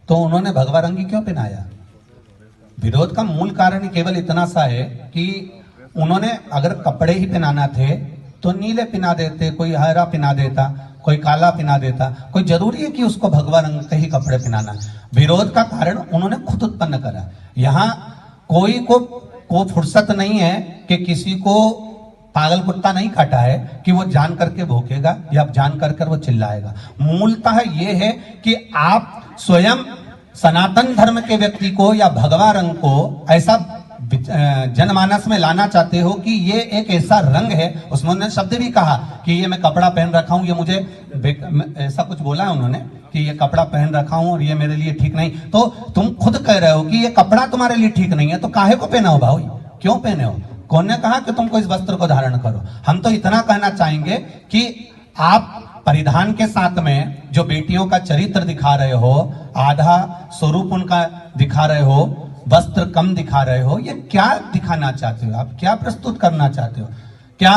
तो उन्होंने भगवा रंगी क्यों पहनाया? विरोध का मूल कारण केवल इतना सा है कि उन्होंने अगर कपड़े ही पहनाना थे तो नीले पहना देते, कोई हरा पहना देता, कोई काला पहना देता। कोई जरूरी है कि उसको भगवा रंग के ही कपड़े पहनाना? विरोध का कारण उन्होंने खुद उत्पन्न करा। यहाँ कोई को फुर्सत नहीं है कि किसी को पागल कुत्ता नहीं काटा है कि वो जान करके भौंकेगा या जान कर वो चिल्लाएगा। मूलतः ये है कि आप स्वयं सनातन धर्म के व्यक्ति को या भगवा रंग को ऐसा जनमानस में लाना चाहते हो कि ये एक ऐसा रंग है। उसने शब्द भी कहा कि ये मैं कपड़ा पहन रखा हूं, ये मुझे ऐसा कुछ बोला है उन्होंने कि ये कपड़ा पहन रखा हूं और ये मेरे लिए ठीक नहीं। तो तुम खुद कह रहे हो कि ये कपड़ा तुम्हारे लिए ठीक नहीं है, तो काहे को पहना हो भाई? क्यों पहने हो? कौन ने कहा कि तुमको इस वस्त्र को धारण करो? हम तो इतना कहना चाहेंगे कि आप परिधान के साथ में जो बेटियों का चरित्र दिखा रहे हो, आधा स्वरूप उनका दिखा रहे हो, वस्त्र कम दिखा रहे हो, ये क्या दिखाना चाहते हो? आप क्या प्रस्तुत करना चाहते हो? क्या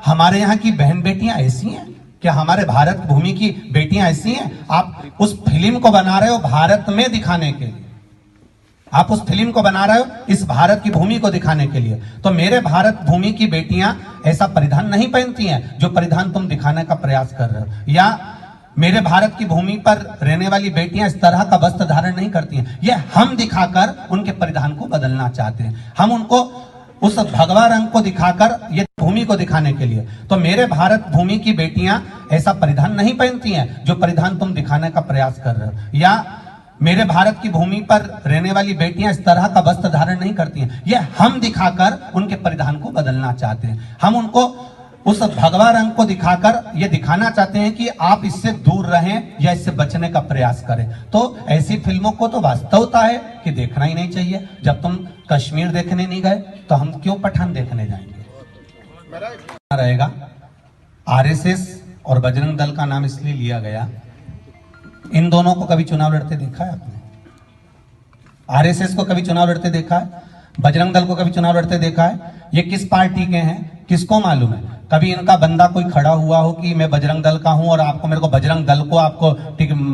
हमारे यहाँ की बहन बेटियां ऐसी हैं? क्या हमारे भारत भूमि की बेटियां ऐसी हैं? आप उस फिल्म को बना रहे हो भारत में दिखाने के लिए, आप उस फिल्म को बना रहे हो इस भारत की भूमि को दिखाने के लिए। तो मेरे भारत भूमि की बेटियां ऐसा परिधान नहीं पहनती हैं जो परिधान तुम दिखाने का प्रयास कर रहे हो, या मेरे भारत की भूमि पर रहने वाली बेटियां इस तरह का वस्त्र धारण नहीं करती हैं। ये हम दिखाकर उनके परिधान को बदलना चाहते हैं। हम उनको उस भगवा रंग को दिखाकर ये भूमि को दिखाने के लिए। तो मेरे भारत भूमि की बेटियां ऐसा परिधान नहीं पहनती हैं जो परिधान तुम दिखाने का प्रयास कर रहे हो, या मेरे भारत की भूमि पर रहने वाली बेटियां इस तरह का वस्त्र धारण नहीं करती हैं। ये हम दिखाकर उनके परिधान को बदलना चाहते हैं। हम उनको उस भगवा रंग को दिखाकर ये दिखाना चाहते हैं कि आप इससे दूर रहें या इससे बचने का प्रयास करें। तो ऐसी फिल्मों को तो वास्तवता है कि देखना ही नहीं चाहिए। जब तुम कश्मीर देखने नहीं गए तो हम क्यों पठान देखने जाएंगे? रहेगा आरएसएस और बजरंग दल का नाम इसलिए लिया गया, इन दोनों को कभी चुनाव लड़ते देखा है आपने? आरएसएस को कभी चुनाव लड़ते देखा है? बजरंग दल को कभी चुनाव लड़ते देखा है? ये किस पार्टी के हैं किसको मालूम है? कभी इनका बंदा कोई खड़ा हुआ हो कि मैं बजरंग दल का हूं और आपको मेरे को बजरंग दल को आपको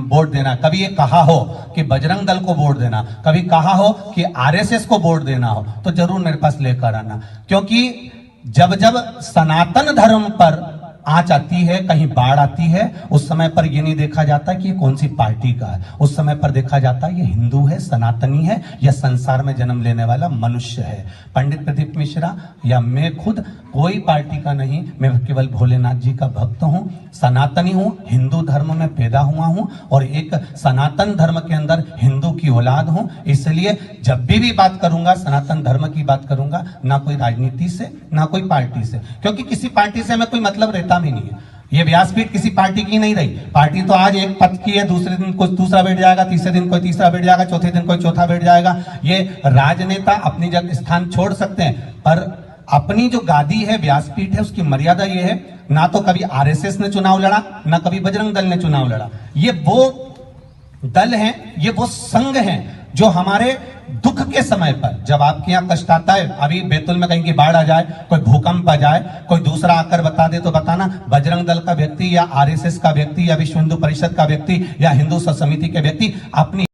वोट देना? कभी ये कहा हो कि बजरंग दल को वोट देना? कभी कहा हो कि आरएसएस को वोट देना हो तो जरूर मेरे पास लेकर आना। क्योंकि जब जब सनातन धर्म पर आंच आती है, कहीं बाढ़ आती है, उस समय पर ये नहीं देखा जाता कि ये कौन सी पार्टी का है। उस समय पर देखा जाता है ये हिंदू है, सनातनी है, या संसार में जन्म लेने वाला मनुष्य है। पंडित प्रदीप मिश्रा या मैं खुद कोई पार्टी का नहीं, मैं केवल भोलेनाथ जी का भक्त हूं, सनातनी हूं, हिंदू धर्म में पैदा हुआ हूं और एक सनातन धर्म के अंदर हिंदू की औलाद हूं। इसलिए जब भी बात करूंगा सनातन धर्म की बात करूंगा, ना कोई राजनीति से ना कोई पार्टी से, क्योंकि किसी पार्टी से हमें कोई मतलब रहता भी नहीं है। ये व्यासपीठ किसी पार्टी की नहीं रही। पार्टी तो आज एक पद की है, दूसरे दिन कोई दूसरा बैठ जाएगा, तीसरे दिन कोई तीसरा बैठ जाएगा, चौथे दिन कोई चौथा बैठ जाएगा। ये राजनेता अपनी जगह स्थान छोड़ सकते हैं, पर अपनी जो गादी है, व्यासपीठ है, उसकी मर्यादा ये है, ना तो कभी आरएसएस ने चुनाव लड़ा, ना कभी बजरंग दल ने चुनाव लड़ा। ये वो दल हैं, ये वो संघ हैं जो हमारे दुख के समय पर, जब आपके यहाँ कष्ट आता है, अभी बैतूल में कहीं की बाढ़ आ जाए, कोई भूकंप आ जाए, कोई दूसरा आकर बता दे तो बताना, बजरंग दल का व्यक्ति या आरएसएस का व्यक्ति या विश्व हिंदू परिषद का व्यक्ति या हिंदू समिति के व्यक्ति अपनी